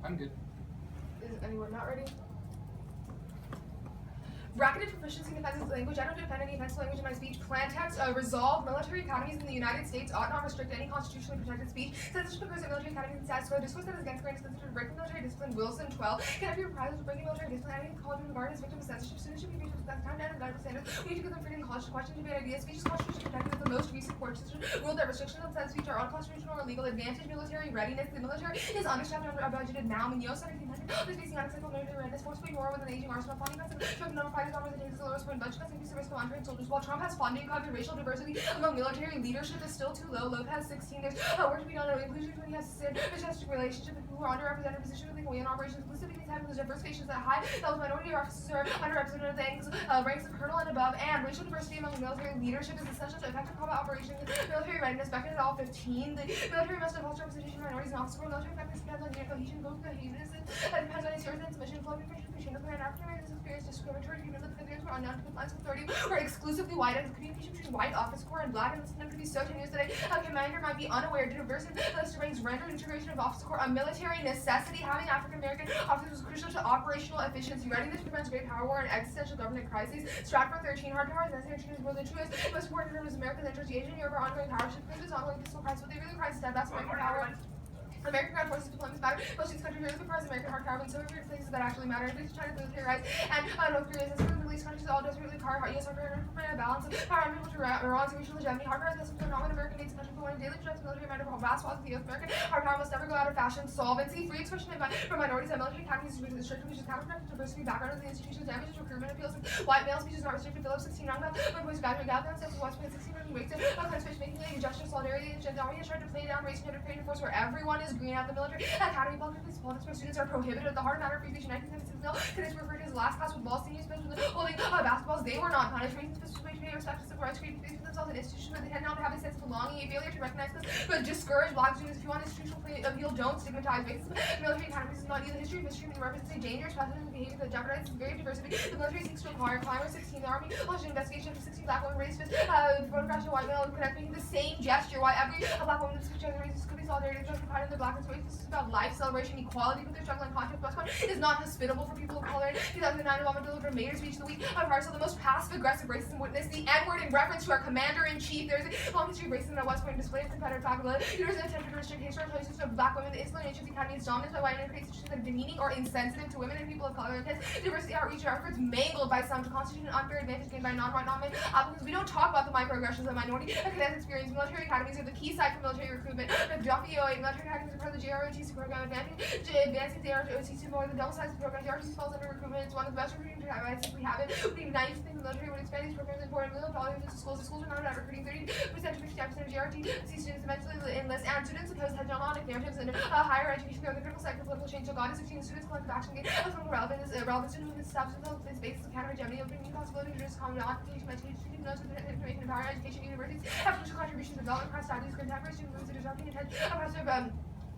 I'm good. Is anyone not ready? Bracketed proficiency in offensive language. I don't defend any offensive language in my speech. Plan text. Resolve. Military academies in the United States ought not restrict any constitutionally protected speech. Censorship occurs at military academies and status quo. Discourse that is against grants considered breaking military discipline. Wilson 12. Can I be reprised for breaking military discipline? Any college in the guard is victim of censorship. Students should be treated with that time down and medical standards. We need to give them freedom in college to question, debate ideas. Speech is constitutionally protected with the most recent court decision ruled that restrictions on said speech are unconstitutional or illegal. Advantage military readiness. The military is understaffed and under-budgeted now. In the 1700s, is facing unacceptable military readiness. Forcefully more with an aging arsenal. Funding cuts and showing number of fighters armors and takes the lowest point budget cuts increase the risk of untrained soldiers. While Trump has funding cut, racial diversity among military leadership is still too low. Lopez 16. There's work to be done on inclusion when he has synergistic relationship with people who are underrepresented positions within Korean operations. Specifically, having the diversification is at high levels. Minority officers are underrepresented things, ranks of colonel and above, and racial diversity among military leadership is essential to effective combat operations. Military readiness. Back in all 15. The military must have also representation of minorities and officers. Military effectiveness depends on unit cohesion, both cohesiveness, and depends on its seriousness and submission. Flow information between the plan African Americans experience discriminatory treatment of the defendants were unknown to compliance with authority or exclusively white, and the communication between white office corps and black and this to be so tenuous that a commander might be unaware due to diverse ranks rendered integration of office corps a military necessity. Having African American officers was crucial to operational efficiency. Readiness prevents great power war and existential government crises. Stratford 13. Hard power is necessary to more the truest, most important terms America's interest. The Asian Europe are ongoing power shift. This ongoing peaceful crisis. What they really crisis that that's American power. American ground forces deployments matter. Most of these countries really comprise American hard power in so many places that actually matter. Including China, military rights, and North Korea. As for the release countries, all desperately require U.S. hard power to balance of power unable to Iran's regional hegemony. Hard power is necessary to not American needs country for one daily projects military matter for vast swaths of the U.S. American hard power must never go out of fashion. Solvency, free expression from minorities at military academies is restricted, which is counterproductive to diversity background of the institutions. Damages recruitment appeals. White male speech is not restricted. Phillips 16 roundabout. When boys graduate Galvin says West Point 16 running weights. Kind speech making a gesture of solidarity and gender has tried to play down race and gender creating force where everyone is green at the military. Academy politics where students are prohibited. The hard matter of free speech in 1976 bill. Cadets were referred to as last class with ball senior especially holding basketballs. They were not punished. Raising the way to pay respect to civil rights creating space for themselves in institutions where they tend not to have a sense of belonging. A failure to recognize this, but discourage black students. If you want institutional appeal, don't stigmatize racism. Military academies is not either history of mistreatment and represents a dangerous precedent of behavior that jeopardizes very diversity. The military seeks to acquire climber 16. The army launched an investigation of 16 black women raised photographs of white male and connect making the same gesture. Why every black woman is races could be solidarity just provided in the black and race. This is about life, celebration, equality, but their struggle and context. West Point is not hospitable for people of color. 2009 Obama delivered a major speech of the week on Parcel, the most passive-aggressive racism witnessed the N-word in reference to our commander-in-chief. There's a long history of racism at West Point displayed of Confederate faculty. There is an attempt to restrict historical choices of black women. The insular nature of the academy is dominant by white men creates situations that are demeaning or insensitive to women and people of color. Hence, diversity outreach efforts mangled by some to constitute an unfair advantage gained by non-white non-men applicants. We don't talk about the microaggressions that minority cadets experience. Military academies are the key site for military recruitment. The Duffy 08 military academies are part of the JROTC program, advancing the JROTC more than double size of the program. JROTC falls under recruitment. It's one of the best recruiting I think we have it. We need 90% of the military would expand these programs in foreign military politics to schools. The schools are not about recruiting 30% to 55% of JROTC students eventually enlist, and students oppose hegemonic narratives and higher education. They're the critical site for political change. So God is 16 students collective action game. Political relevance to whom this establishes the basis of counter hegemony, opening new possibilities, introduce common application, education, notes of information, empowering education, universities, have crucial contributions to development across studies, contemporary student movements, and developing intent, oppressive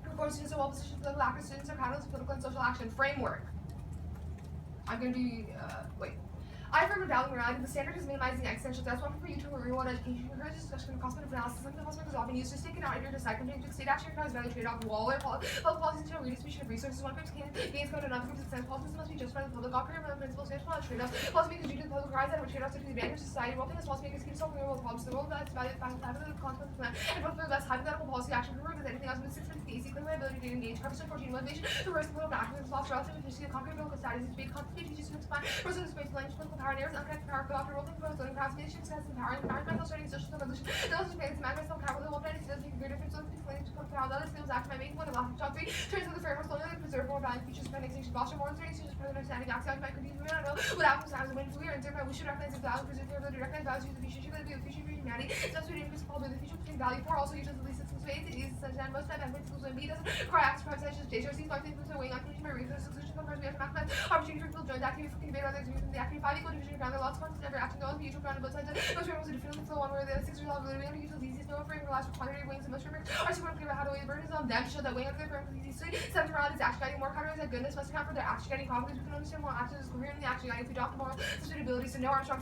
reform students are well positioned for political action, students are catalysts of political and social action. Framework. I'm going to be, I affirm valuing morality. The standard is minimizing existential threats. One for you to real-world education encourages discussion of cost-benefit analysis. Something the cost is often used to take it out into decide continuing state action recognize value trade-off wall or public policies to redistribution of resources. One group's gains go to another group's expense. Policies must be justified with public operating principles based upon trade-offs. Policymakers due to the public rise out of trade-offs to the advantage of society. Wealthiness policymakers keep solving real-world problems. The world that's valued by the consequences of that. And both for the best hypothetical policy action for as anything else with 6 minutes easy, clear my ability to engage. Purpose 14 motivation to reverse the political action and lost relative efficiency of concrete political studies. Speed conflict teaches students to find person space language political power narratives unconnected power for after rolling proposed voting class nation success and power and mental starting social revolution. Those who face man myself power the whole planet does make a great difference. Those who claim to come to how other skills act by making one of the top 3 turns to the framework slowly preserve more value features of annexation foster more learning students further understanding axiom might continue to know what happens as when we are in we should recognize the value preserve their ability to recognize values of the future should be the future for humanity. Substitute invisible the future between value for also uses at least systems space it is such that most of that schools and B doesn't require acts privatization JRC's by things are weighing on condition by reasons exclusion sometimes we have to maximize opportunity for people to join the activity for debate others using the activity 5 equal division ground there are lots of concepts never acting on mutual ground on both sides most frameworks are different flow one where the 6 resolve really only use the easiest no frame for last quantity wings and most frameworks are super clear about how to weigh the burden is on them to show that weighing under their framework is easy. Seventh morality is action guiding more countries that goodness must account for their action guiding conflicts. We can understand more actions is coherent in the action guiding if we adopt the moral sustainability. So no Armstrong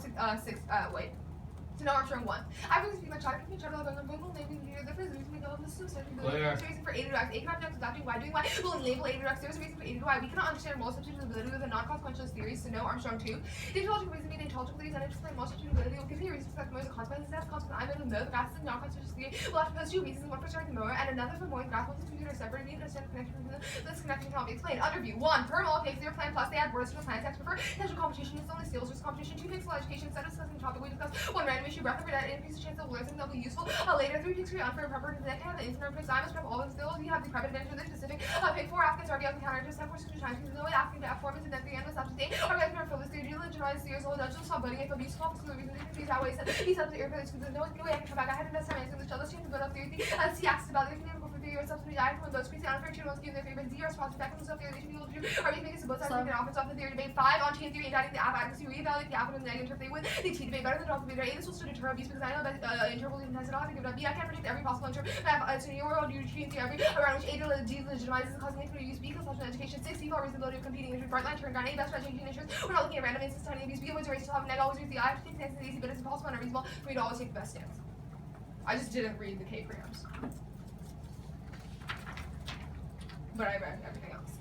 So now Armstrong 1. I was speaking about China, can be China, Google, maybe the first reason we go on the suicide. There's a reason for A to X. A cannot be adapting Y doing Y. We'll label A to X. There's a reason for A to Y. We cannot understand most substitutability with a non-consequentialist theory, so no Armstrong 2. The intelligible reason mean intelligible theories and explain most substitutability will give you a reason for that more as a consequence. That's consequence I made with no. The graph is a non-consequentialist theory. We'll have to pose two reasons, one for starting more and another for more. The graph ones and two are separate. We need to understand the connection between them. This connection cannot be explained. Underview 1. Per mole pigs, their plan plus they add words to the plan text. Prefer potential competition is only skills versus competition. 2 pixel education. Instead of discussing the topic, we discuss 1 random issue. Breath of that increases the chance of learning they'll be useful. Later, 3 picks for unfair prepared. Then have the infinite picks. I must prep all of the skills. You have the prep advantage of the specific. Pick 4 Africans are the counter. Just have 4 switch times. No way asking to F4 and then 3 endless up to date. Or guys can fill this theory. Generalize series. All Dutch will stop budding if abuse for the reason they confuse that way. He said the airplane is no way I can come back. I had enough time answering the shell. Let's change the build up theory. See asked about it. If you never go for theory or substitute, I from those crazy unfair two ones give their favorite Z response back on themselves. Theory they should be able to do. Or we make it so both sides make an offense off the theory debate. 5 on chain theory indicting the app adequacy. Reevaluate the app and the negative interpret with the T debate better than drop the debate. A this will still deter abuse because I know that interval even has it off. Give it up. B I can't predict every possible interpret. So in your world you treat theory around which A delegitimizes and causing infinite use. B consumption education. 6 default reasonability of competing interest. Bright line turn down. A best for education interest. We're not looking at random instances tiny abuse. B always erase to have a neg always use the I have to take stances easy, but it's impossible and unreasonable for me to always take the best stance. I just didn't read the K preamps. But I read everything else.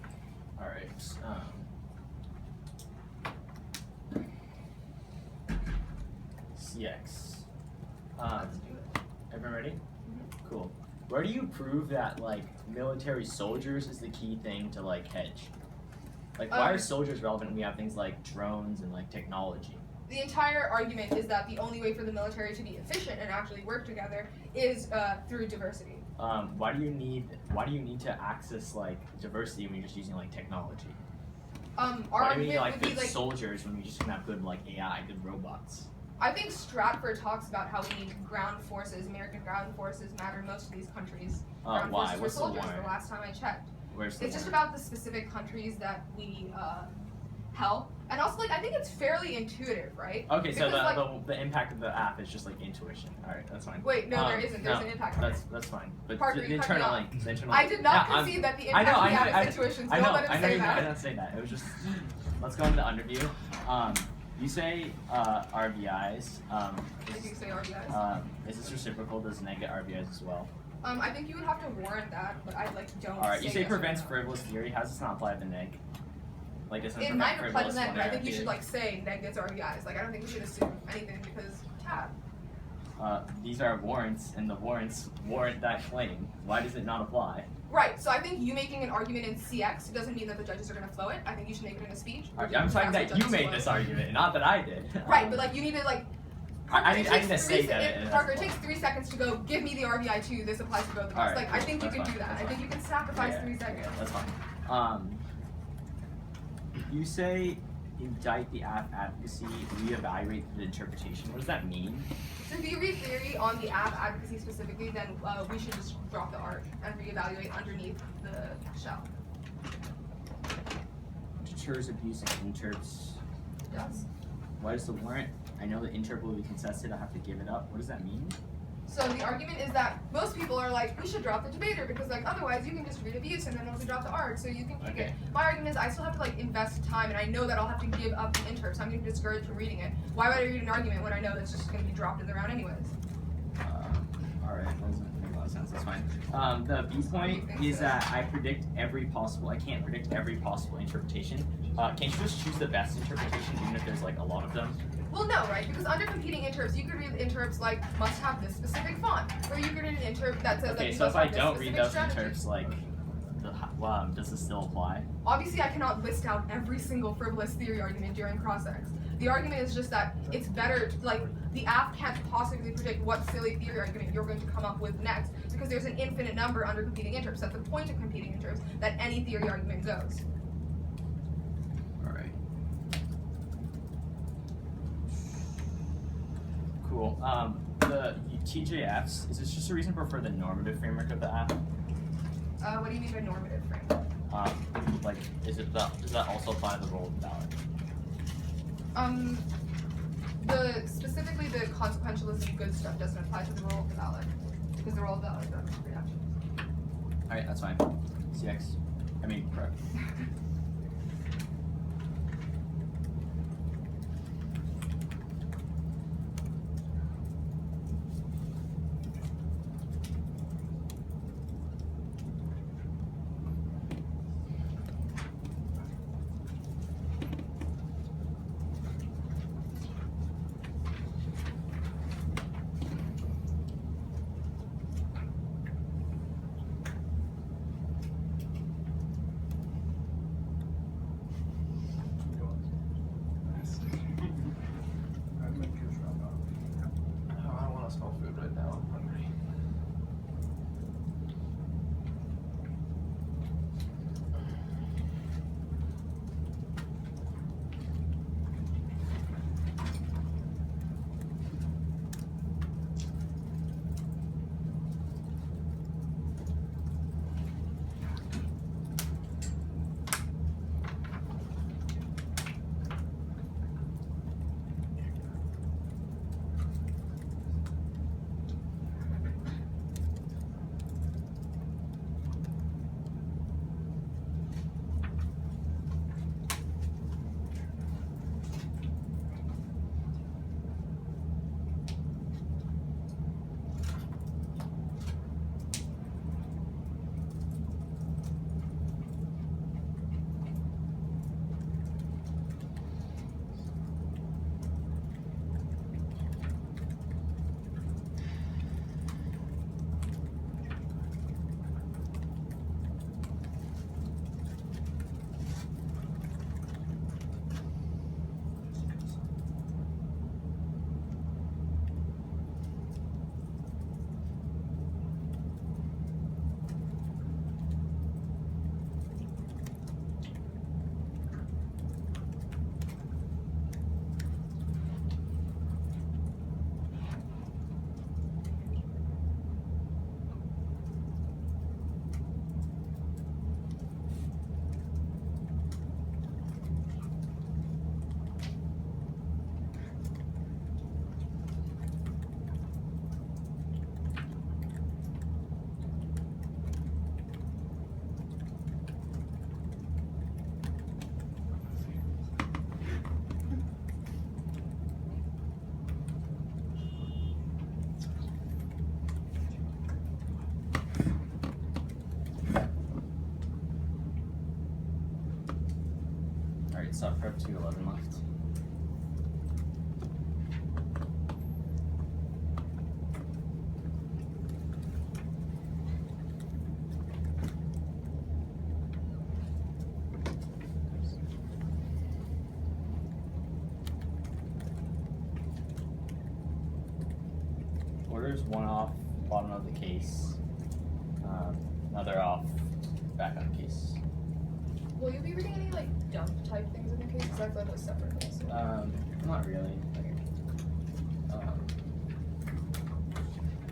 Alright. CX. Let's do it. Everyone ready? Cool. Where do you prove that like military soldiers is the key thing to like hedge? Like why are soldiers relevant when we have things like drones and like technology? The entire argument is that the only way for the military to be efficient and actually work together is through diversity. Why do you need to access like diversity when you're just using like technology? Our why do we need argument like would be good like soldiers when we just can have good like AI, good robots? I think Stratford talks about how we need ground forces. American ground forces matter in most of these countries. Ground Why? forces What's for soldiers. the warrant? The last time I checked, Where's the it's just warrant? about the specific countries that we help, and also like I think it's fairly intuitive, right? Okay, so Because, the impact of the app is just like intuition. All right, that's fine. Wait, no, there isn't. There's no, an impact. That's fine. But Parker, the you cut me internal off. link. The internal I did not Yeah, concede that the I impact know, of the I app is intuition. So I know, don't let him I know say you. I that. didn't say that. It was just. Let's go into the underview. You say RBIs. I think you say RBIs. Is this reciprocal? Does neg get RBIs as well? I think you would have to warrant that, but I like don't. All right. You say yes or prevents no. frivolous theory. How does this not apply to the neg? Like doesn't It prevent might apply to frivolous that, but I think you theory? should like say neg gets RBIs. Like I don't think we should assume anything because tab. These are warrants, and the warrants warrant that claim. Why does it not apply? Right, so I think you making an argument in CX doesn't mean that the judges are going to flow it. I think you should make it in a speech. I'm saying that you made this argument, not that I did. Right, but like you need to like. I need to say that. Parker, it takes 3 seconds to go. Give me the RBI too. This applies to both of us. Right, like I think you that's can fine, do that. that's I think fine. you can sacrifice Yeah, 3 seconds. That's fine. You say indict the app advocacy, reevaluate the interpretation. What does that mean? So if you read theory on the app advocacy specifically, then we should just drop the art and reevaluate underneath the shell. Deters abuse of interps. Yes. Why does the warrant? I know the interp will be contested. I have to give it up. What does that mean? So the argument is that most people are like, we should drop the debater because like otherwise you can just read abuse and then also drop the art so you can kick it. My argument is I still have to like invest time and I know that I'll have to give up the interp, so I'm getting discouraged from reading it. Why would I read an argument when I know that's just going to be dropped in the round anyways? Alright, that doesn't make a lot of sense. That's fine. The B point is that I can't predict every possible interpretation. Can't you just choose the best interpretation even if there's like a lot of them? Well, no, right? Because under competing interps, you could read interps like must have this specific font, or you could read an interp that says Okay, like so must if I have this don't read specific those strategy. interps, like, does this still apply? Obviously, I cannot list out every single frivolous theory argument during cross-ex. The argument is just that it's better, like, the app can't possibly predict what silly theory argument you're going to come up with next, because there's an infinite number under competing interps. That's the point of competing interps, that any theory argument goes. Alright. Cool. The TJFs, is this just a reason for the normative framework of the app? What do you mean by normative framework? Like, does that also apply to the role of the ballot? Specifically the consequentialism good stuff doesn't apply to the role of the ballot, because the role of the ballot is not reaction. Alright, that's fine. CX. I mean, correct. Alright, sub prep 211 left. Orders one off, bottom of the case. Another off, back on the case. Will you be reading any like dump type things in the case? Because I feel like those separate things. Not really.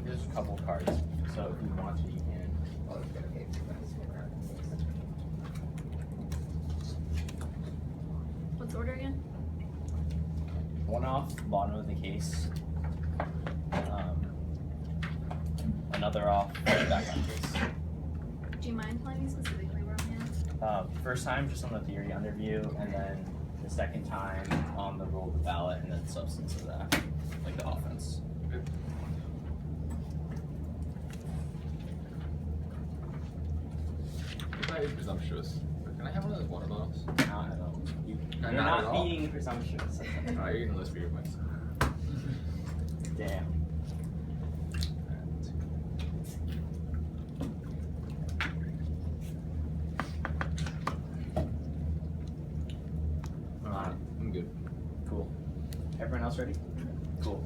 There's a couple cards, so if you want to, you can. Oh, okay. What's order again? One off, bottom of the case. Another off, back on case. Do you mind telling me specifically where I'm at? First time just on the theory underview, and then the second time on the rule of the ballot, and then the substance of that, like the offense. If I is presumptuous, can I have one of those water bottles? No, I don't. You're Not at not all? being presumptuous. Alright, you're gonna list for your points. Damn. Alright, I'm good. Cool. Everyone else ready? Cool.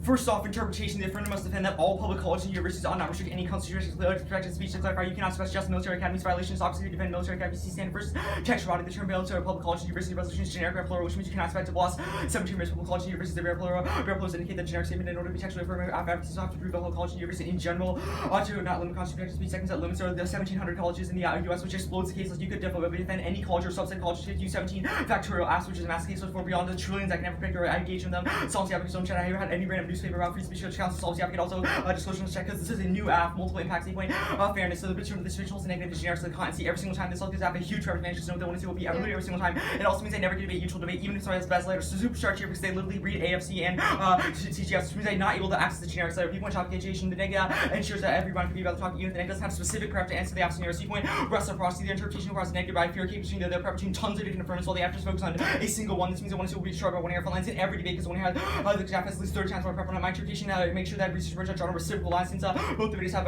First off, interpretation. The affirmative must defend that all public colleges and universities ought not restrict any constitutional protected speech. To clarify, you cannot suppress just military academies violations. Obviously, defend military academies. Stand first. Text embodied the term military public college and university resolutions generic and plural, which means you cannot expect to gloss 17 years public college and universities. The rare plurals indicate that generic statement in order to be textually affirmative. Advocates have to prove the whole college and university in general ought to not limit constitutional protected speech. Seconds that limits are the 1,700 colleges in the U.S., which explodes the cases. You could defend any college or subset college to use 17 factorial asks, which is a mass case for beyond the trillions I can never predict or engage in them. Solves the advocates don't chat. I haven't had any random newspaper about free speech. Council solves the advocate also disclosure check because this is a new app, multiple impacts, 8 point fairness. So the between the visuals and negative is generic, so the content see every single time this look is app a huge advantage. Just know that when it will be every single time. It also means I never get debate, neutral debate, even if somebody has best letters. So supercharge here because they literally read AFC and TGS, which means I'm not able to access the generic letter. P-point application, the negative ensures that everyone can be about to talk, even if the negative doesn't have specific prep to answer the absent error. C-point reciprocity, the interpretation across negative by fear, between the prep between tons of different affirmatives, while the actors focus on a single one. This means that one is will be short about 1 error for lines in every debate because one has the graph has at least 30 times more prep on my interpretation. Make sure that research on a reciprocal line since both the videos have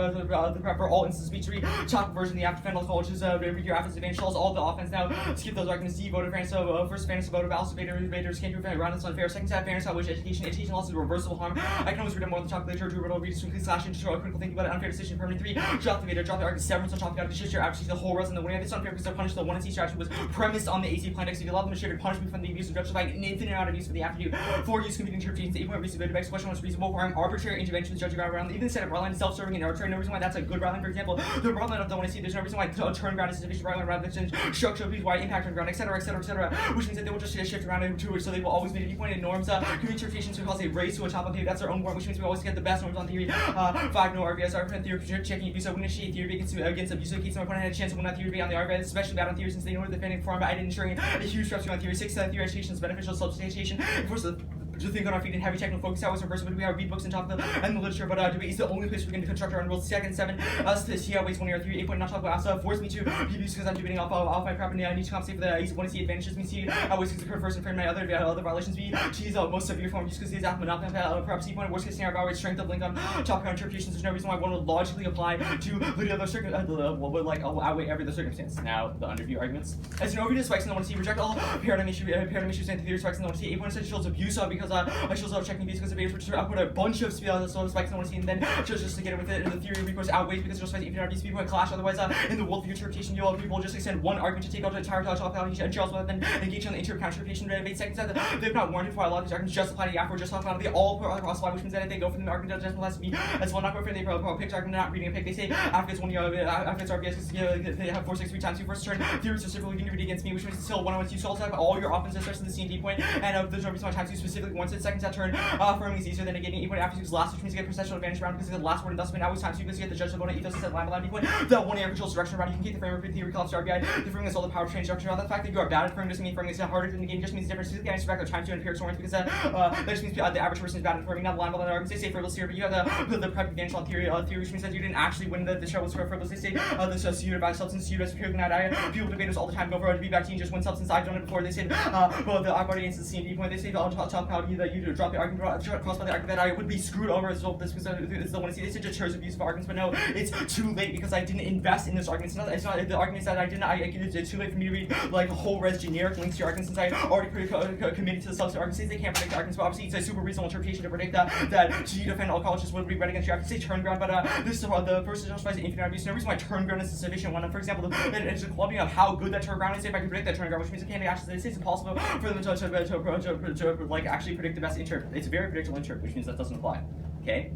the prep for all instances speech read top version. The after defense colleges read your offense advantage tells all the offense now skip those arguments. D voter fairness first fairness voter balance debaters can't do fair round it's unfair. Second set fairness which education loss is reversible harm. I can always read more than talk later to riddle read simply slash into critical thinking about an unfair decision. Permanent 3 drop the drop the argument severance on topic out of your advocacy the whole resin the winner. It's unfair because they're punished. The one and C strategy was premised on the AC plan X. If you allow them to share punishment from the abuse of justifying an infinite amount of use for the afternoon. 4 use competing interpretations. The 8-point reason the question was reasonable for arbitrary interventions judging around even the set of broadline is self-serving and arbitrary. No reason why that's a good broadline. For example, the broadline of the one I see there's no reason why turn ground is sufficient broadline rather than structure please why impact on ground etc etc etc, which means that they will just shift around into it, so they will always make a viewpoint norms interpretations to cause a race to a top on theory. That's their own word, which means we always get the best norms on theory. 5 no RVS argument theory checking abuse. I wouldn't initiate theory against abuse in case my opponent had a chance to win that theory on the RVS, especially bad on theory since they know the defending form but I didn't ensuring a huge stress on theory. 6 theory education is beneficial substantiation. Of course to think on our feet and heavy technical focus hours reverse when we have read books and talk about and the literature, but debate is the only place we can construct our own rules. Second 7 to see how waste 1 year 3 8 point not talk about also force me to PBs because I'm debating off my prep and I need to compensate for the I want to see advantages me see how waste occur first and frame my other violations be cheese most severe form just because these monopoly perhaps point worst case scenario about strength of link on topic interpretations. There's no reason why one would logically apply to the other would like outweigh every other circumstance. Now the underview arguments as an overview spikes and I want to see reject all paradigm issues and theory spikes and I want to see 8 point essentials abuse because I shows up checking these because the base which I put a bunch of spikes and I want to see and then just to get it with it and the theory recourse outweighs because just even our speed point clash otherwise in the world of interpretation you'll people just extend one argument to take out the entire topic and Charles will then engage on the interpretation debate. Second said that they've not warranted for a lot of these arguments just apply to Yaffer just talk about they all cross line, which means that if they go from the argument that has to be as well not go for they pick argument not reading a pick they say after it's 1 year after it's RBS they have 4 6 3 times 2 first turn theory specifically going to read against me, which means still 1 1 2 so have all your offenses starts in the C and D point and there's no reason why times 2 specifically once its second set turn, affirming is easier than negating 8 point after use last, which means you get processional advantage round because of the last word and thus always times you get the judge of bonus ethos instead of line by line point. The one air controls direction around you can keep the framework theory collapse RBI. The framing is all the power train structure. The fact that you are bad at framing doesn't mean framing is harder than the game, just means different. The answer back the time to empirics orange because that just means the average person is bad at framing, not the line by line arguments. They say frivolous here, but you have the prep advantage on theory, which means that you didn't actually win the show was frivolous. They say this unit by substance, unit superior than that. People debate us all the time go for a debate team just one substance. I've done it before. They said well the Akbardi answers the CND point. They say on top how you that you drop the argument crossed by the argument that I would be screwed over as well. This because it's the one to see. They said just chose abuse of arguments, but no, it's too late because I didn't invest in this argument. It's not the arguments that I didn't. It's too late for me to read like a whole res generic links to your arguments since I already committed to the subset arguments. They can't predict the arguments, but obviously it's a super reasonable interpretation to predict that to defend all colleges would be read against you. I could say turn ground, but this is the first justifies the infinite abuse. No reason why turn ground is a sufficient one. For example, it's a quality of how good that turn ground is. If I can predict that turn ground, which means it can't be actually. It's impossible for them to like actually predict the best interp. It's a very predictable interp, which means that doesn't apply. Okay.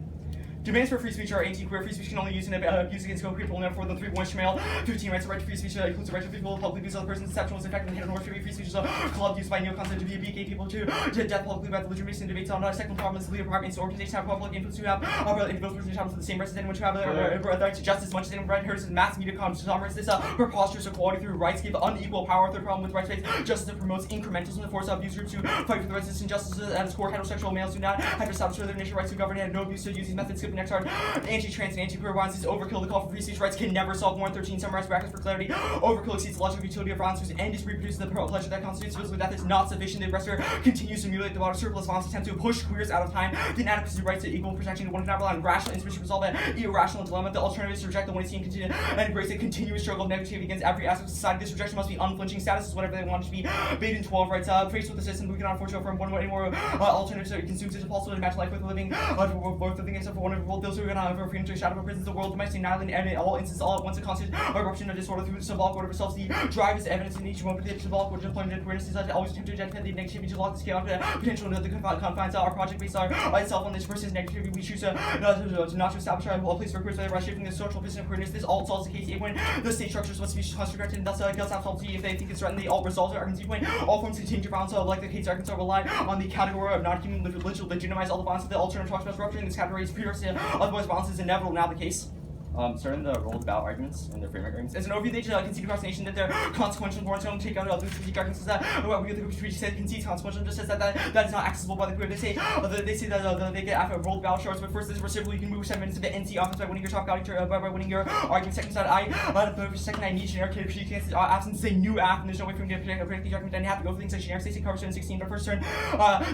Demands for free speech are anti-queer. Free speech can only use in abuse against co-people only for the 3 1 male. 15 rights. The right to free speech includes the right to people publicly abuse other persons. Deception was effective in the North Free speech is a club used by neocons to be gay people to death publicly about the legitimacy and debates on second problem is the legal departments organizations have public influence to have individuals responsible for the same rights as anyone to have the right to justice as much as anyone right hers mass media conglomerates. This preposterous equality through rights give unequal power. Third problem with rights-based justice promotes incrementalism and force abuse groups to fight for the rights and justice at its core. Heterosexual males do not have to establish their nation rights to govern and have no abuse to use these methods. Skip the next card. Anti-trans and anti-queer violence is overkill. The call for free speech rights can never solve. 113 summarized brackets for clarity. Overkill exceeds the logical utility of violence whose end is reproducing the pleasure that constitutes physical death is not sufficient. The aggressor continues to mutilate the body. Surplus violence attempt to push queers out of time. The inadequacy of rights to equal protection to one cannot rely on rational insufficient resolve that irrational dilemma. The alternative is to reject the one seen continue and embrace a continuous struggle of negativity against every aspect of society. This rejection must be unflinching. Status is whatever they want it to be. Bait in 12 rights. Faced with the system, we cannot unfortunately affirm one way anymore. Alternatives that consumes it. Possible to imagine life with living. Both living except for one of those who are gonna have freedom to shadow of prisons. The world domestic annihilate and in all instances all at once it constitutes eruption of disorder through the symbolic order of ourselves. The drive is evidence in each moment. The symbolic order of deployment and awareness is always attempt to identify the negativity to lock the scale of the potential into the confines. Our project based on itself on this person's negativity. We choose not to establish our place for queers by shaping the social business queerness. This all solves the case when the state structures must be constructed and thus guts absolve if they think it's threatened. They all resolve their arguments. All forms of contingent violence like the case arguments rely on the category of non-human religion legitimize all the violence of the alternative talks about rupturing this category is prerequisite. Otherwise violence is inevitable. Now the case. Starting the rolled about arguments and their framework arguments. As an overview, they concede across the nation that they're consequential importance. Don't take out loose critique arguments. Is that what we said concedes consequential just says that is not accessible by the queer. They say that they get after rolled about shorts. But first, this reciprocal, you can move 7 minutes to the NC offense by winning your top by winning your argument. Second side, I need generic critique against absence. It's a new app, and there's no way for me to predict the argument. And you have to go for things like generic. They say cover 16. But first turn,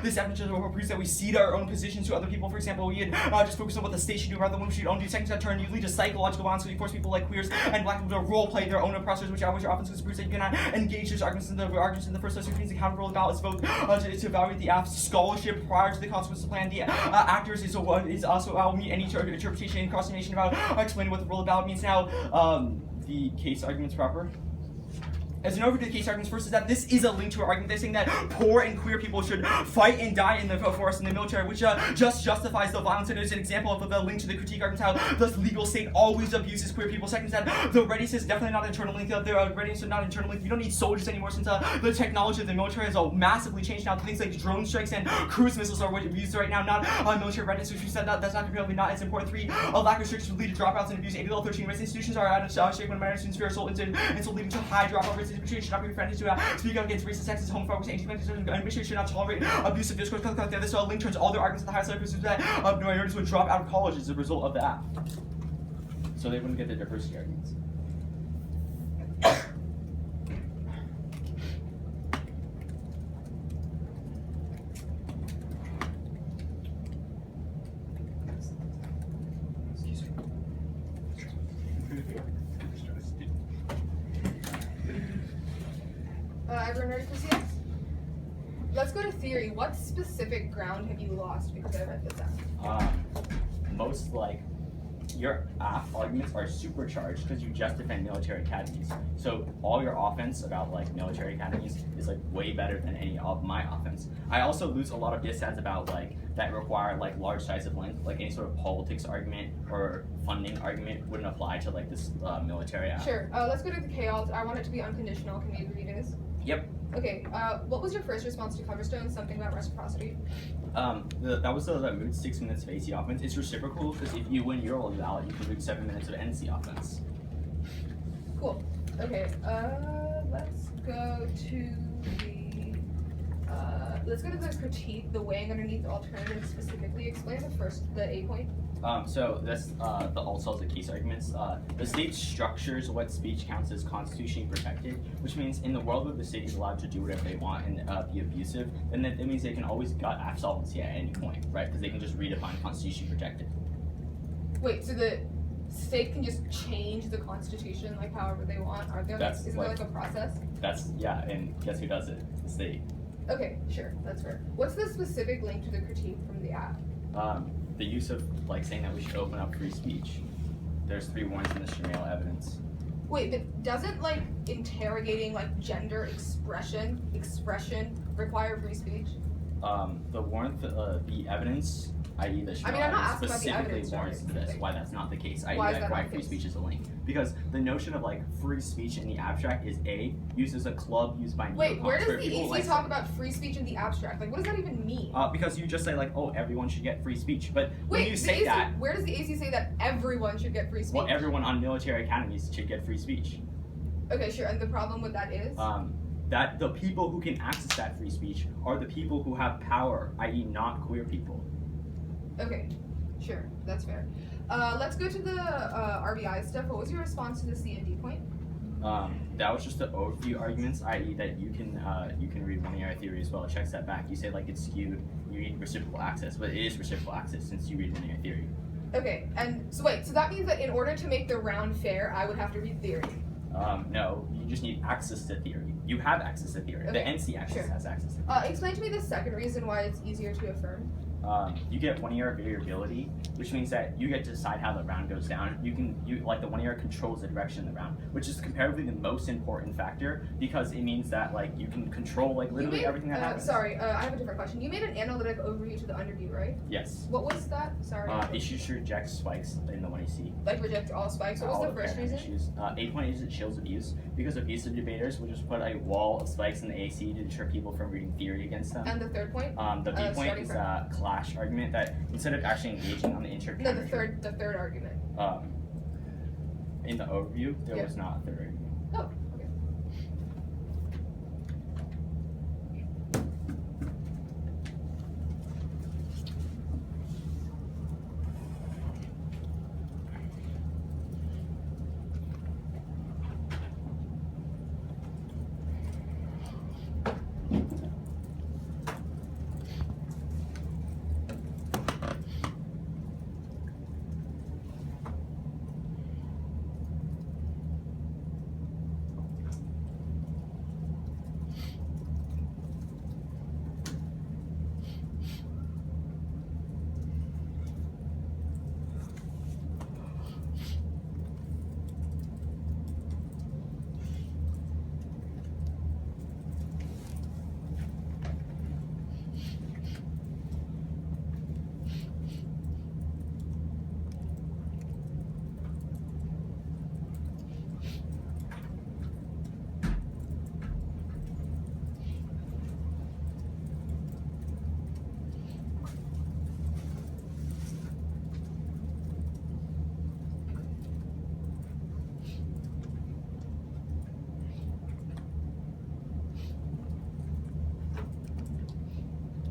this evidence proves that we cede our own positions to other people. For example, we had just focus on what the state should do rather than what we should own do. Second side turn, you lead to psychological violence, so you force people like queers and black people to role play their own oppressors, which always often proves that you cannot engage those arguments in the first place, which means the counter about is vote to evaluate the app's scholarship prior to the consequences plan. The actors is also meet any interpretation and cross-nation about explaining what the rule about means. Now, the case arguments proper. As an overview of the case arguments, first is that this is a link to an argument. They're saying that poor and queer people should fight and die in the forest in the military, which just justifies the violence. And there's an example of the link to the critique arguments, how the legal state always abuses queer people. Second is that the readiness is definitely not internal link. Their readiness is not internal link. You don't need soldiers anymore since the technology of the military has massively changed now. Things like drone strikes and cruise missiles are used right now, not military readiness, which we said that's not completely not as important. 3, a lack of restrictions would lead to dropouts and abuse. 8 to 13 race institutions are out of shape when minor students fear assault and so leading to high dropout rates. Should not be friendly to speak out against racist, sexist, homophobic, anti-Semitic, and should not tolerate abusive discourse. This link turns all their arguments at the highest level that minorities would drop out of college as a result of the app. So they wouldn't get the diversity arguments. Everyone ready for CS? Let's go to theory. What specific ground have you lost because I read this out? Most your app arguments are supercharged because you just defend military academies. So all your offense about military academies is way better than any of my offense. I also lose a lot of dissets about that require large size of length, any sort of politics argument or funding argument wouldn't apply to this military app. Sure. Let's go to the chaos. I want it to be unconditional. Can we agree to this? Yep. Okay, what was your first response to Coverstone? Something about reciprocity. That was the mood 6 minutes of AC offense. It's reciprocal because if you win your old ballot, you can move 7 minutes of NC offense. Cool. Okay, let's go to the critique, the weighing underneath the alternatives specifically. Explain the A point. So that's the alt cells and case arguments. The state structures what speech counts as constitutionally protected, which means in the world where the state is allowed to do whatever they want and be abusive, then that means they can always gut absolvency at any point, right? Because they can just redefine constitutionally protected. Wait, so the state can just change the constitution like however they want? Isn't there like a process? And guess who does it? The state. Okay, sure, that's fair. What's the specific link to the critique from the app? The use of saying that we should open up free speech. There's 3 warnings in the Shamil evidence. Wait, but doesn't interrogating gender expression require free speech? The warrant, the evidence, i.e. the Shamil I'm not evidence, asking about the specifically evidence, warrants right? this. Why that's not the case. i.e. Why is that why not the free case? speech is a link. Because the notion of free speech in the abstract is used as a club used by Wait, where does where the people, AC talk about free speech in the abstract? What does that even mean? Because you just say oh, everyone should get free speech. But when Wait, you the say AC, that, where does the AC say that everyone should get free speech? well, everyone on military academies should get free speech. Okay, sure. And the problem with that is? That the people who can access that free speech are the people who have power, i.e. not queer people. Okay, sure. That's fair. Let's go to the RBI stuff. What was your response to the C and D point? That was just the overview arguments, i.e. that you can read linear theory as well. It checks that back. You say it's skewed, you need reciprocal access, but it is reciprocal access since you read linear theory. Okay, and so wait, so that means that in order to make the round fair, I would have to read theory. No, you just need access to theory. You have access to theory. Okay, The NC actually sure. has access to theory. Explain to me the second reason why it's easier to affirm. You get 1 year variability, which means that you get to decide how the round goes down. The 1 year controls the direction of the round, which is comparatively the most important factor because it means that you can control literally everything that happens. Sorry, I have a different question. You made an analytic overview to the underview, right? Yes. What was that? Sorry. Issues to reject spikes in the 1EC. Reject all spikes. What was the first reason? Issues. A point is it shields abuse because abusive debaters will just put a wall of spikes in the AC to deter people from reading theory against them. And the third point? The B point is a clash argument that instead of actually engaging on the No, the third argument. In the overview, there was not a third argument. Oh, okay.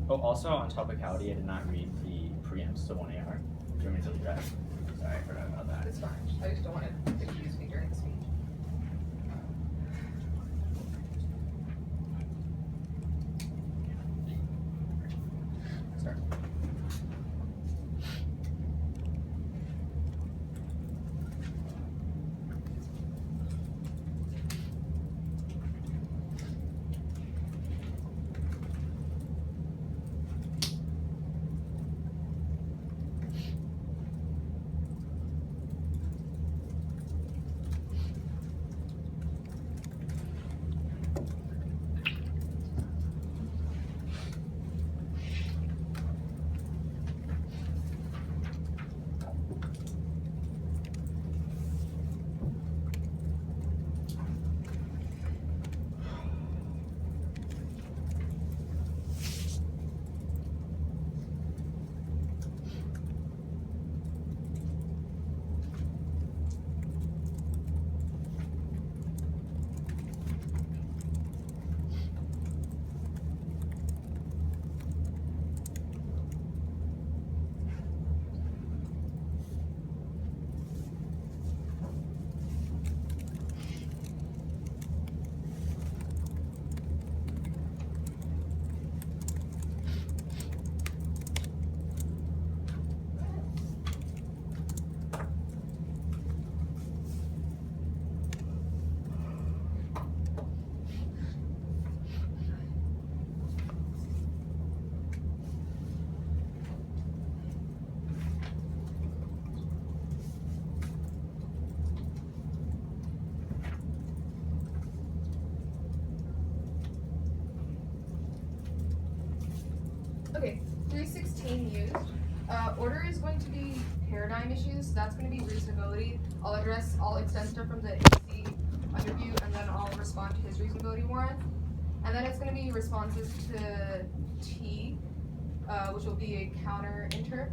Oh, also on topicality, I did not read the preamps to 1AR. Do you want me to do that? Sorry, I forgot about that. It's fine. I just don't want it to confuse me during the speech. Sorry. Okay, 316 used. Order is going to be paradigm issues. So that's going to be reasonability. I'll address all extend stuff from the AC underview, and then I'll respond to his reasonability warrant. And then it's going to be responses to T, which will be a counter inter.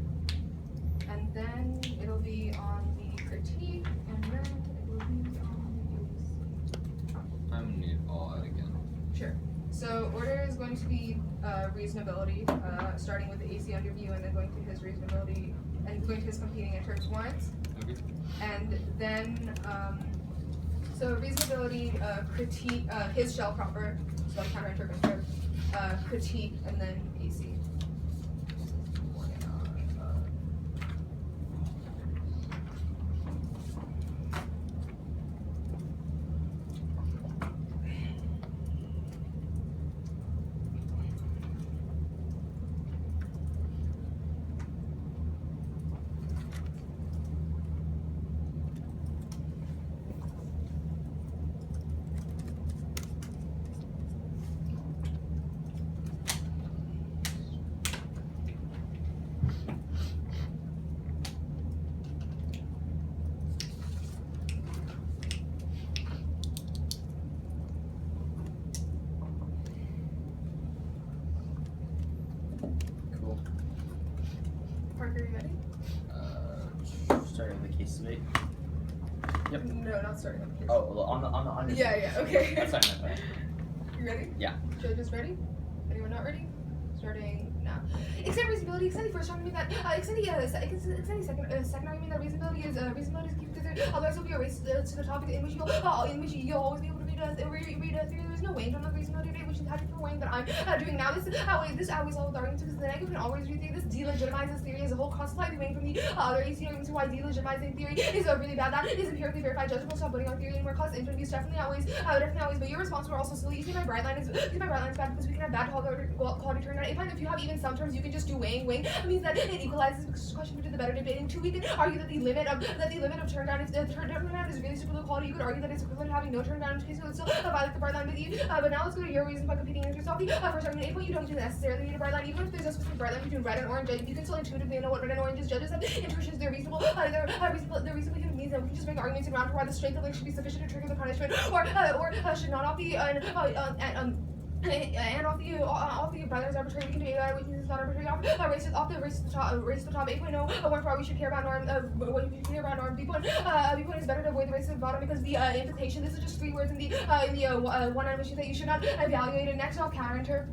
And then it'll be on the critique, and then it will be on the I'm gonna need all out again. Sure. So order is going to be reasonability, starting with the AC underview and then going to his reasonability and going to his competing interest warrants. Okay. And then, so reasonability, critique, his shell proper, so counter interpreter, critique, and then AC. Cool. Parker, you ready? Starting with the case debate. Yep. No, not starting with the case. Oh, well, on the under. Yeah, okay. That's fine. That's fine. You ready? Yeah. Judges ready? Anyone not ready? Starting now. Extend reasonability. Extend the first argument that extend the second argument that reasonability is keep to the otherwise will be a race to the topic in which you'll always be able to read through. There's no range on the reasonability debate, which is how different weighing that I'm doing now. This always all the arguments because the negative can always read through. This delegitimizes theory as a whole. Cross-apply the weighing from the other AC arguments to why delegitimizing theory is really bad. That is empirically verified. Judges will stop putting on theory anymore. Class interviews definitely always. But your responses are also silly. You see my bright line is bad because we can have bad quality turn out. If you have even some terms, you can just do weighing. Weighing means that it equalizes the question between the better debating. Two, we can argue that the limit of turn down, if the turn down is really super low quality, you could argue that it's equivalent to having no turn down, in which case it would still violate the bright line with you. But now let's go to your reason for competing interest. Off the first argument, 8 point, you don't necessarily need a bright line. Even if there's a specific bright line between red and orange, you can still intuitively know what red and orange is. Judges have intuitions, they're reasonable. They're reasonable human beings, and we can just make arguments around for why the strength of link should be sufficient to trigger the punishment, or should not off the and off the brothers arbitrary, we can debate about it. We think it's not arbitrary. Race to the top 8.0. One for we should care about norm. What you should care about norm. B point is better to avoid the race to the bottom because the implication. This is just 3 words in the one animation that you should not evaluate it. Next, I'll counter.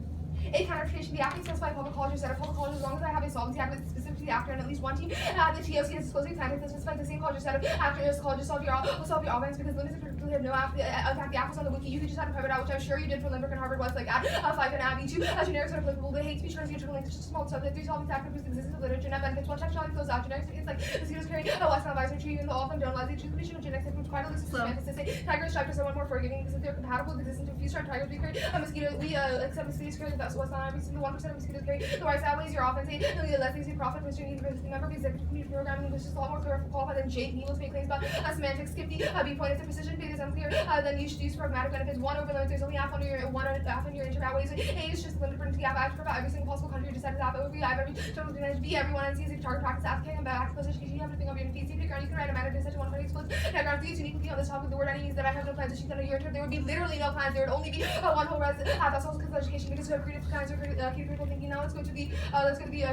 A counterfeitation, the acting specify public college or set of public college as long as I have a solvency act with specifically after and at least one team. The TOC has disclosing plan that specify the same college or set of after this college will solve your offense because limits particularly have no app. In fact, the app was on the wiki. You could just have to private out, which I'm sure you did for Limerick and Harvard West, like at Fife and Abbey. 2 generics are applicable. The hate speech turns into links. Just a small subject. 3 solving act proves the existence of literature. Net benefits. 1 textuality flows out. Generics against like mosquitoes carry West advisor tree in the often don't lie. The true condition of generics is quite a list of semantics to say tigers striped are somewhat more forgiving because if they're compatible with the existence of few striped tigers we carry mosquitoes. We accept mosquitoes carry that's West Nile. Every single 1% of mosquitoes carry the right outweighs your offense. The less easy profit for student university member because executive community programming was just a lot more qualified than Jake Needles make claims about semantics. Skip the B point if the precision fit is unclear. Then you should use pragmatic benefits. 1 over limit. There's only half on your inter outweighs. A is just limited for the half. I have to provide every single possible country just set half over B. I have every total advantage B. Everyone and sees a target practice asking and back plus education. You have to think of your fees. You can write a matter to such 1.8 splits. Background 3 is uniquely on this topic. The word any means that I have no plans. If she's under your term, there would be literally no plans. There would only be 1 whole res. That's also because education because of creative kinds of critical thinking. Now let's go to the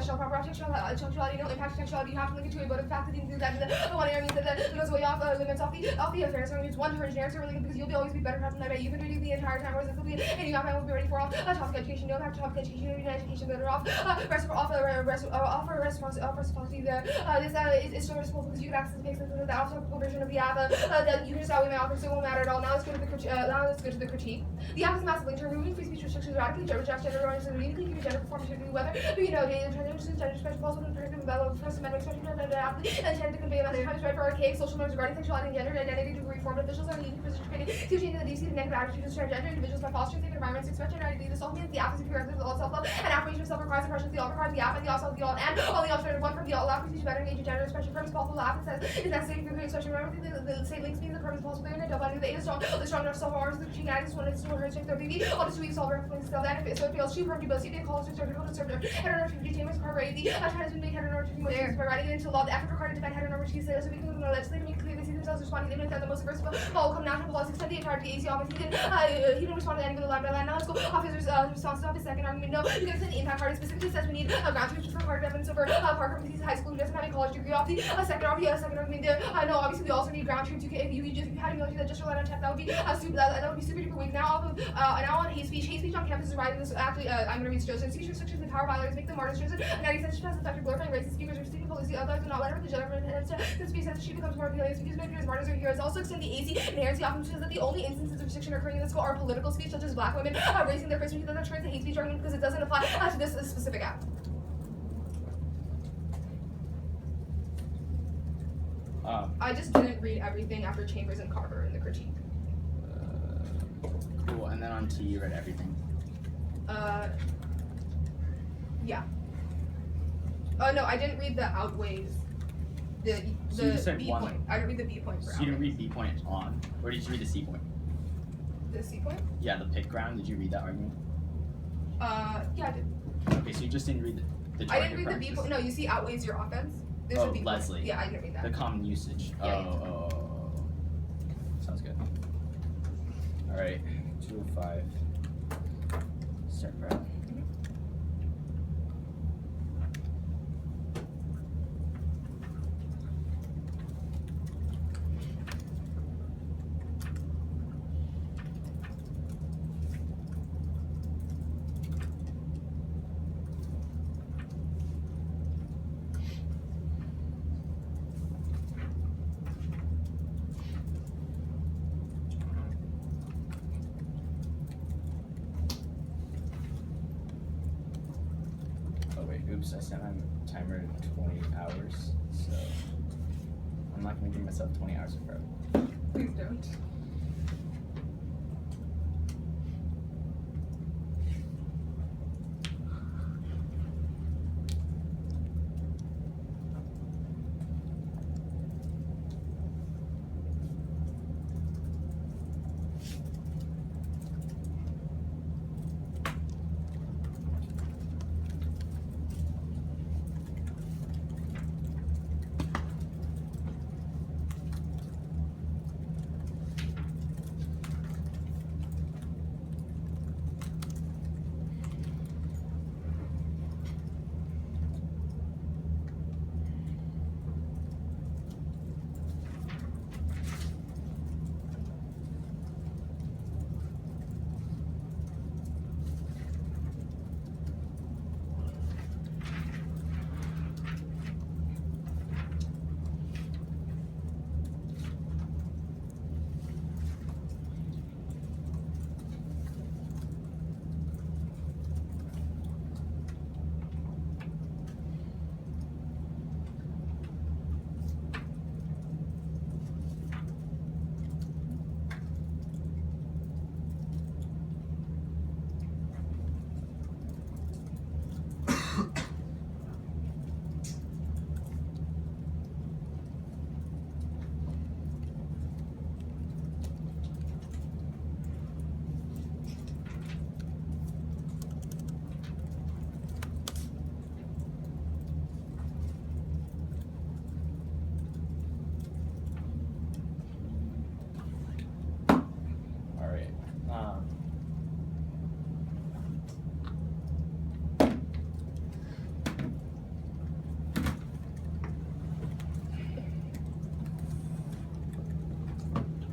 shell proper textuality. No impact textuality. You have to link it to a but the fact that you do that the one area means that it goes way off limits off the fairness. So it's 1 turn generics are really good because you'll always be better than that. You can do the entire time. Whereas this will be and you will be ready for all topic education. You don't have to topic education. You need education better off. Reciprocity there. This is so reciprocal because you can access the basis of the alphabetical version of the app. That you can just outweigh my author, so it won't matter at all. Now let's go to the critique. The app is massively linked to removing free speech restrictions radically reject gender oriented and uniquely keeping gender performance whether data gender special possible to protect the First Amendment expression of the athlete and tend to convey a message. How to strive for archaic social norms regarding sexuality and gender identity to reform officials on the unique position created to change the deep-seated negative attitudes of transgender individuals by fostering safe environments, expect identity. This all means the opposite prerequisite of all self-love and affirmation of self requires impressions. The all requires the app and the all self, the all and all the alternative one from the all. Allow for speech better engage in gender expression. Purpose possible. App says is necessary for creating expression. Remember the same links means the purpose possible. They're in a double. The A is strong. The strong enough self-awareness. The cheating addict is one. It's still her strength. Their baby. All this week solve reference self. And if it so it fails, she performed ability. They call us to serve. Heteronormative tamers incorporate the tries to make heteronormative motions by writing it into law. The effort required to defend heteronormative slaves so we can legislate make clear they see themselves responding. They make that the most versatile. All come national policy. Extend the entire AC office. He didn't respond to any of the line by line. Now let's go. Officer's response to office. Second argument. No, because the impact card specifically says we need ground truth for hard evidence over Parker because he's high school. He doesn't have a college degree. Off the second argument. No, obviously we also need ground truth. If you had a military that just relied on tech, that would be super duper weak. Now on hate speech on campus is right. This actually I'm gonna read Joseph. Speech restrictions and power violators make them martyrs. 90 cents has affected glorifying racist speakers, receiving policy. Others do not let her with the gender and since speech says she becomes more appealing. Speakers make as martyrs or heroes. Also extend the AC inerrancy often says that the only instances of restriction occurring in the school are political speech, such as black women raising their fist that turns the hate speech argument because it doesn't apply to this specific app. I just didn't read everything after Chambers and Carver in the critique. Cool. And then on T, you read everything. Yeah. No, I didn't read the outweighs. So you said B one. point. I didn't read the B point for So you didn't outweighs. read B point on, or did you read the C point? The C point? Yeah, the pick ground. Did you read that argument? Yeah, I did. Okay, so you just didn't read the I target didn't read the B practice. point. No, you see outweighs your offense. There's Oh, a B Leslie. point. Yeah, I didn't read that. The common usage. Yeah, Oh. Sounds good. All right, 205. Start prep. Oops, I set my timer to 20 hours, so I'm not gonna give myself 20 hours of prep. Please don't.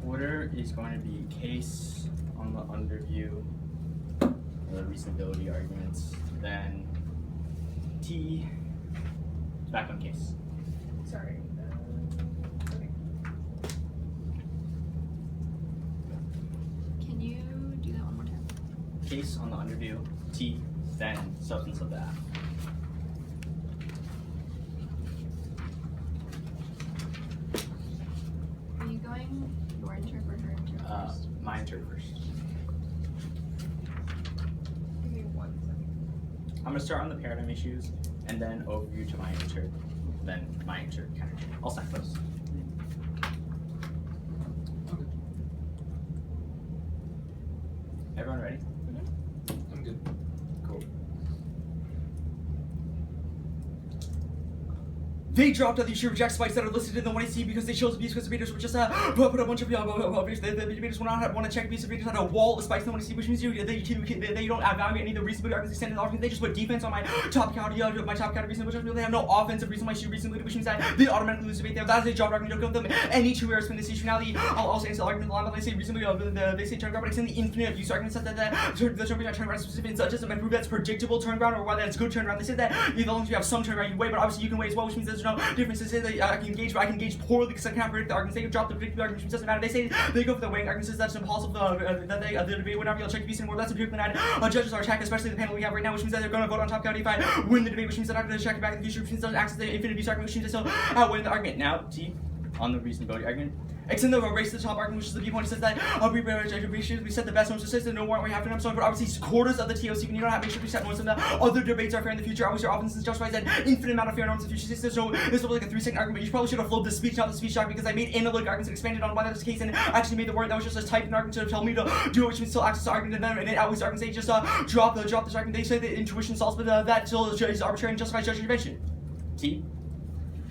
Order is going to be case on the underview, the reasonability arguments, then T, back on case. Sorry. Okay. Can you do that one more time? Case on the underview, T, then substance of the app. Are you going your interpreter? my turn first. Give me 1 second. I'm gonna start on the paradigm issues, and then overview to my answer, then my answer counter. I'll stack those. Okay. Everyone ready? I'm good. Cool. They dropped out the issue reject spikes that are listed in the 1AC because they chose abuse because the debaters were just put a bunch of the debaters will not want to check abuse. The debaters had a wall of spikes in the 1AC, which means they don't evaluate any of the reasonable arguments they stand in the argument. They just put defense on my top counter reason, which they have no offensive reason why she reasonably, which means that they automatically lose debate. That is a job argument. Don't give them any 2 errors from this issue. Now I'll also answer the argument the line, but they say reasonably they say turn ground, but it's in the infinite abuse argument said that the turn ground specific such as to prove that's predictable turn ground or whether it's good turn ground. They said that as long as you have some turn ground you weigh, but obviously you can weigh as well, which means there's no differences. I can engage poorly because I cannot predict the arguments. They drop the predictive arguments, which doesn't matter. They say they go for the weighing arguments. That's impossible. That the debate would not be able to check abuse anymore. That's empirically not. Judges are attacked, especially the panel we have right now, which means that they're going to vote on top county if I win the debate, which means they're not going to check it back in the future, which means they'll access the infinite abuse argument, which means they still win the argument. Now, T, on the reasonability argument. Extend the race to the top argument, which is the viewpoint. It says that we set the best ones. It says that no warrant we have to know. But obviously, quarters of the TOC, when you don't have to make sure we set norms, and the other debates are fair in the future. Obviously, our often justifies an infinite amount of fair norms in the future. This will be like a 3-second argument. You probably should have flowed the speech, not the speech doc, because I made analytic arguments and expanded on why that was the case, and actually made the word that was just a typed in argument to tell me to do it, which means still access the argument, and it always arguments. They just drop this argument. They say that intuition solves, but that still is arbitrary and justifies judge intervention. T.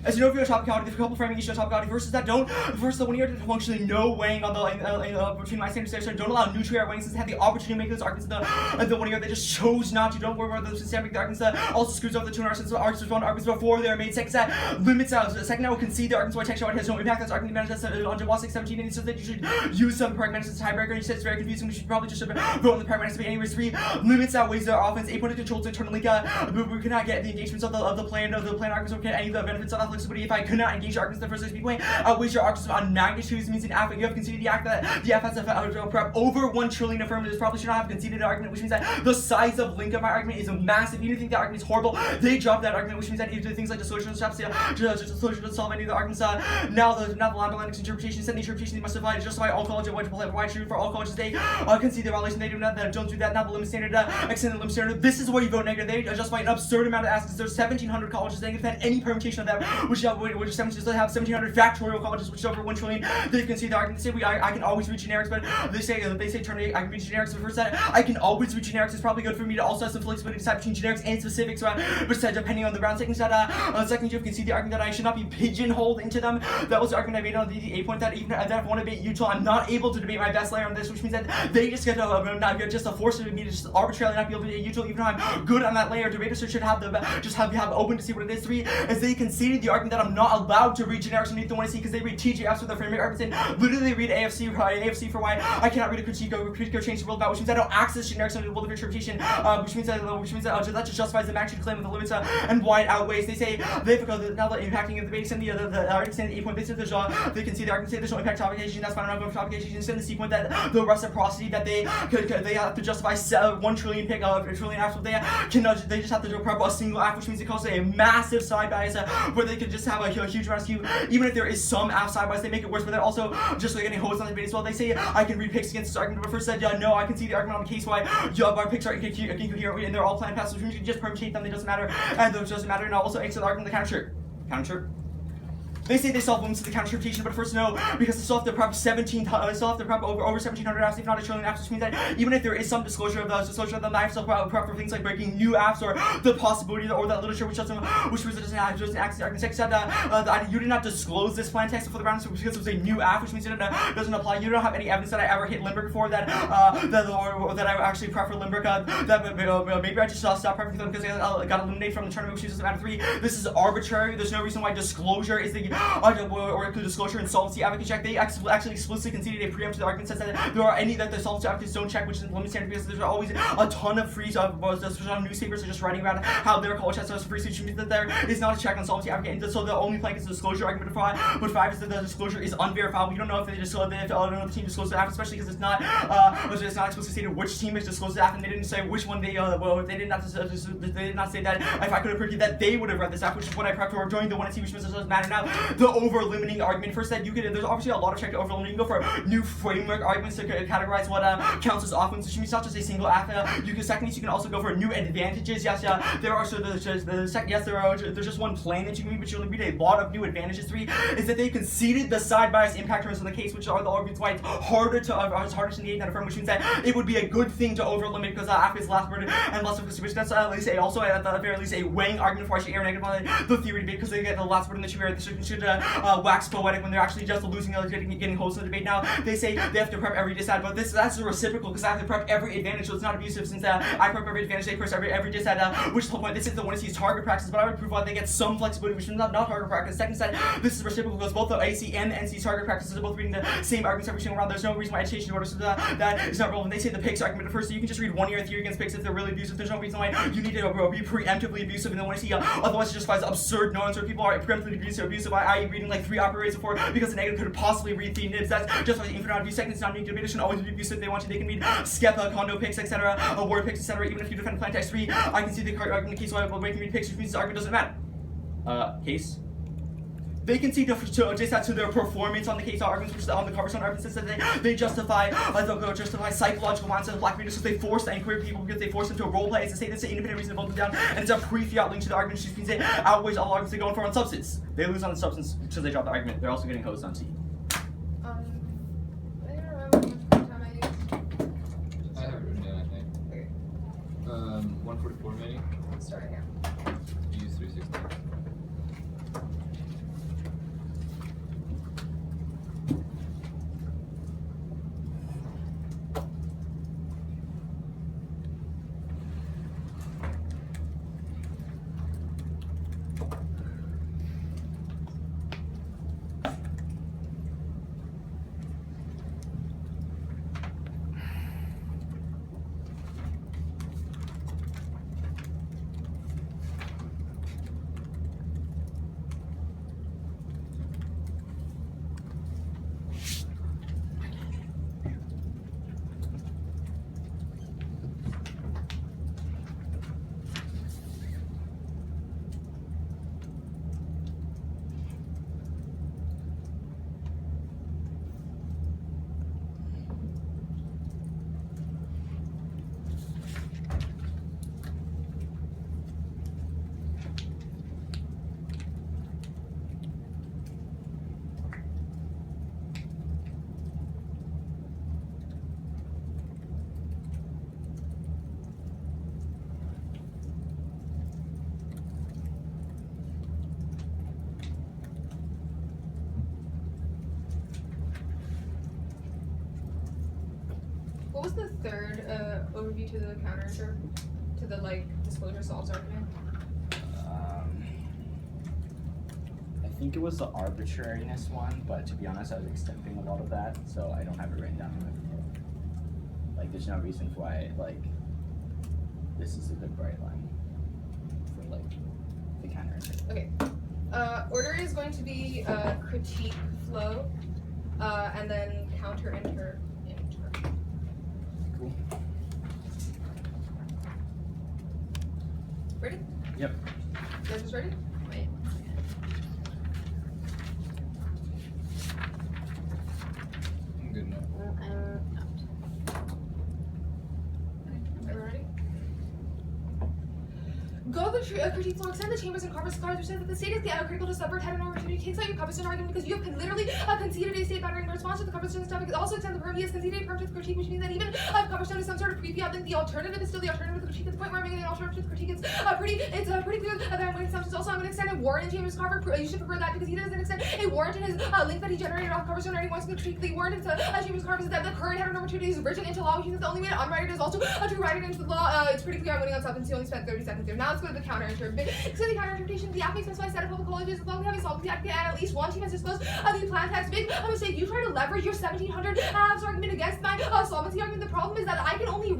As you know, if you're a topicality, there's a couple framing issues on topicality versus that don't. Versus the 1 year, there's functionally no weighing on the between my standards there, so don't allow neutral weighing since they had the opportunity to make those arguments in the 1 year. They just chose not to. Don't worry about those systemic arguments that also screws over the 2 arguments. The arguments before they are made. Second that limits out. The second that will concede the arguments why textual has no impact. That's argument managed on Jawad 617, and he says that you should use some pragmatics as a tiebreaker. And he says it's very confusing. We should probably just vote on the pragmatics debate. Anyways, 3 limits outweighs their offense. 8-point controls internally. We cannot get the engagements of the plan arguments. We can't any of the benefits of that flexibility. If I could not engage arguments in the first point, outweighs your arguments on magnitudes. Means in AF, you have conceded the act that the F has a prep over 1 trillion affirmatives. Probably should not have conceded an argument, which means that the size of link of my argument is massive. You think the argument is horrible, they drop that argument, which means that either things like disclosure and stuff, disclosure doesn't solve any of the arguments. Now the lambic interpretation, said the interpretation they must apply to justify all colleges and why true for all colleges. They concede the violation. They do not. Don't do that. Now the limit standard, extend the limit standard. This is where you vote negative. They justify an absurd amount of asks. There's 1,700 colleges. They can defend any permutation of that, which is 1,700 factorial colleges, which is over 1 trillion. They can see the argument. They say I can always read generics, but they say terminate. I can read generics. But first that I can always read generics. It's probably good for me to also have some flexibility to decide between generics and specifics. But depending on the round. Second you can see the argument that I should not be pigeonholed into them. That was the argument I made on the 8 point that even that if I want to debate Utah, I'm not able to debate my best layer on this, which means that they just get to not get just a force of me to just arbitrarily not be able to debate Utah, even though I'm good on that layer. Debaters should have have open to see what it is. 3 is they conceded the argument that I'm not allowed to read generics underneath the 1AC because they read TGFs with their framework arguments and literally read AFC for why I cannot read a critique or change the world about, which means I don't access generics under the world of interpretation, which means that just justifies the magnitude claim of the limits and why it outweighs. They say they now the impacting of the base and the argument saying the 8 point they said they can see the argument say there's no impact topication. That's fine. I'm not going for topication. Instead the C point that the reciprocity that they have to justify 1 trillion trillion after they just have to do a single act, which means it causes a massive side bias where they could just have a huge amount of skew. Even if there is some app side bias, they make it worse. But they're also just like getting hosed on the debate as well. They say I can read picks against this argument, but first said no, I can see the argument on the case why our picks are incoherent and they're all planned passes, which means you can just permutate them. It doesn't matter, and those doesn't matter. And I'll also answer the argument the counter. They say they solve limits to the counter-interpretation, but first no, because they still have to prep over 1,700 apps, if not 1 trillion apps, which means that even if there is some disclosure of them, I have to prep for things like breaking new apps or the possibility or that literature which doesn't access the argument. Except that you did not disclose this plan text before the round because it was a new app, which means it doesn't apply. You don't have any evidence that I ever hit Limburg before that I actually prep for Limburg. Maybe I just stopped prepping them because I got eliminated from the tournament, which doesn't matter. 3. This is arbitrary. There's no reason why disclosure is the or disclosure and solvency advocate check. They actually explicitly conceded a preempt to the argument says that there are any that the solvency advocates don't check, which is limit standard because there's always a ton of free newspapers are just writing about how their college has free speech, which means that there is not a check on solvency advocate. And so the only plank is the disclosure argument. But 5 is that the disclosure is unverifiable. You don't know if the team disclosed the app, especially because it's not explicitly stated which team has disclosed the app, and they didn't say which one they did not say that if I could have predicted that they would have read this app, which is what I prepped for during the 1C, which means it doesn't matter now. the over-limiting argument. First, that there's obviously a lot of check to over-limiting. You can go for new framework arguments to categorize what counts as offense, which means not just a single alpha. Second, you can also go for new advantages. Yes, there are there's just one plane that you can read, but you only read a lot of new advantages. 3 is that they conceded the side bias impact terms in the case, which are the arguments why it's harder to negate that affirm, which means that it would be a good thing to over-limit because alpha is the last word and less of a switch. That's at least also at the very least a weighing argument for I should err negative on the theory debate because they get the last word in the debate. They should wax poetic when they're actually just losing, getting hosts in the debate. Now they say they have to prep every dissad, but that's a reciprocal because I have to prep every advantage, so it's not abusive since I prep every advantage, they prep every dissad, which is the whole point. This is the one to use target practice, but I would prove why they get some flexibility, which is not target practice. Second side, this is reciprocal because both the AC and the NC target practices are both reading the same arguments every single round. There's no reason why education order so that is not relevant. They say the Picks argument at first, so you can just read 1 year theory against Picks if they're really abusive. There's no reason why you need to be preemptively abusive, and then when I see otherwise it justifies absurd noise where people are preemptively abusive, i.e. reading like 3 operators before because the negative could possibly read 3 nibs. That's just like infinite amount of seconds. Not need debaters should always be abusive. They want you. They can read Skepa, condo picks, etc., word picks, etc. Even if you defend plan text 3, I can see the argument case why they can read picks, which means the argument doesn't matter. Case. They can see to their performance on the case arguments, which is on the cover arguments, that they justify psychological mindset of black readers because they force the inquiry people because they force them to role play. It's to say that's an independent reason to vote them down, and it's a pre-fiat link to the argument, which means it outweighs all arguments they go in for on substance. They lose on the substance until they drop the argument. They're also getting hosed on C. I don't remember how much time I used. I have it written down, I think. Okay. 144 maybe. Starting now. You use 360. What was the third overview to the counter to the disclosure solves argument? I think it was the arbitrariness one, but to be honest, I was extending a lot of that, so I don't have it written down in my book. Like, there's no reason why, this is a good bright line for, the counter. Okay. Order is going to be critique flow, and then counter enter. Cool. Ready? Yep. You guys just ready? Wait, 1 second. I'm good now. Everyone ready? Go to the critique floor, extend the chambers and carpus cards, which says that the state is critical to subvert head and opportunity. Takes out your Cumberson argument because you have literally conceded a state boundary in response to the Cumberson topic. Also extend the perm. He has conceded a perm to the critique, which means that even if Cumberson is some sort of pre-fiat, then the alternative is still the alternative to the critique. At the point where I'm making an alternative to the critique, it's pretty clear that I'm winning assumptions. Also, I'm going to extend a warrant in Chambers Carver. You should prefer that because he doesn't extend a warrant in his link that he generated off Cumberson, and he wants to critique the warrant into Chambers Carver is that the current heteronormativity is written into law, which means that the only way to unwrite it is also to write it into the law. It's pretty clear I'm winning on substance. He only spent 30 seconds there. Now let's go to the counter interpretation. So the counter interpretation, the app makes specified set of public colleges as long as we have a solvency act and at least one team has disclosed the plan text. Big mistake. You try to leverage your 1700 argument against my solvency argument. The problem is that I can only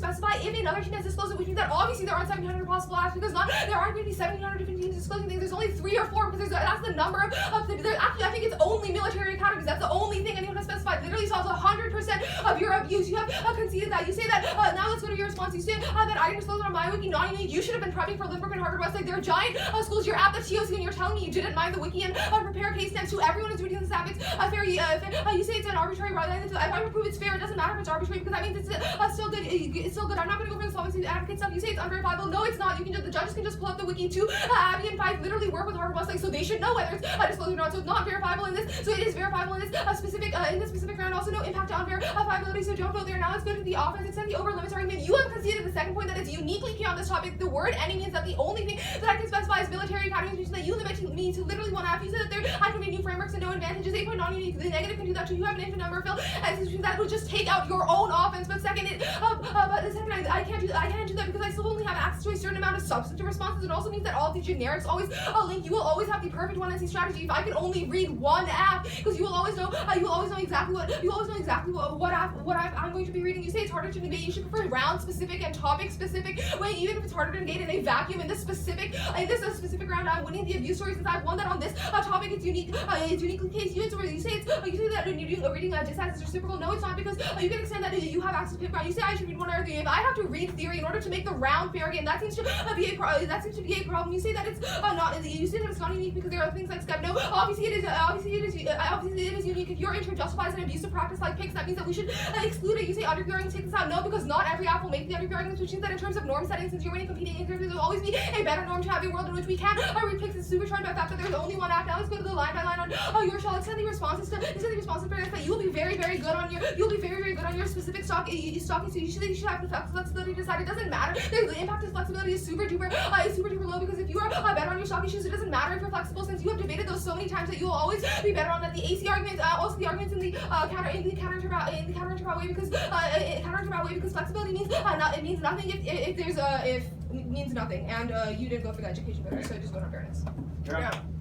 specify if another team has disclosed it, which means that obviously there aren't 700 possible acts because there aren't going to be 1,700 different teams disclosing things. There's only 3 or 4 because that's the number of actually I think it's only military academies. That's the only thing anyone has specified. Literally solves 100% of your abuse. You have conceded that. You say that now let's go to your response. You say that I didn't disclose it on my wiki, not even you should have been prepping for Lindbergh and Harvard West. Like they're giant schools. You're at the TOC and you're telling me you didn't mind the wiki and prepare case steps to everyone is reading this app. It's fair. You say it's an arbitrary rather than if I prove it's fair, it doesn't matter if it's arbitrary because that means it's still good. It's still good. I'm not going to go for the solvency advocate stuff. You say it's unverifiable. No, it's not. You can just the judges can just pull up the wiki too. Abby and Fife literally work with Harvard West, like so they should know whether it's disclosed or not. So it's not verifiable in this. So it is verifiable in this specific round. Also no impact to unverifiability. So don't vote there. Now let's go to the offense. Extend the over limits argument. You have conceded the second point that is uniquely key on this topic. The word any means that the only thing that I can specify is military academies, which is that you limit me to literally 1.5. You said that there I can make new frameworks and no advantages. 8 not unique. The negative can do that too. You have an infinite number of fill, and that would just take out your own offense. But second, I can't do that because I still only have access to a certain amount of substantive responses. It also means that all of the generics always link. You will always have the perfect 1NC strategy. If I can only read one app, because you will always know exactly what app I'm going to be reading. You say it's harder to negate. You should prefer round specific and topic specific. Wait, even if it's harder to negate in a vacuum in this specific round, I'm winning the abuse story since I've won that on this topic. It's unique. It's uniquely case. You say that when you're reading dissent is reciprocal. No, it's not because you can extend that you have access to pip ground. You say I should read one or the if I have to read theory in order to make the round fair again, that seems to be a problem. You say that it's not. You say that it's not unique because there are things like step. No, obviously it is unique. If your intro justifies an abusive practice like picks, that means that we should exclude it. You say underview arguments, take this out. No, because not every app will make the underview arguments, which means that in terms of norm setting, since you're winning competing interviews, there will always be a better norm to have a world in which we can read picks is supercharged by the fact that there's only one app. Now let's go to the line by line on your shall extend the responses to that you will be very good on your specific stocking. So you should have the flexibility to decide. It doesn't matter. The impact of flexibility is super duper low because if you are better on your stock issues, it doesn't matter if you're flexible since you have debated those so many times that you will always be better on that. The AC arguments, also the arguments in the counter way because flexibility means it means nothing if means nothing and you didn't go for the education better, so just vote on fairness. You're up.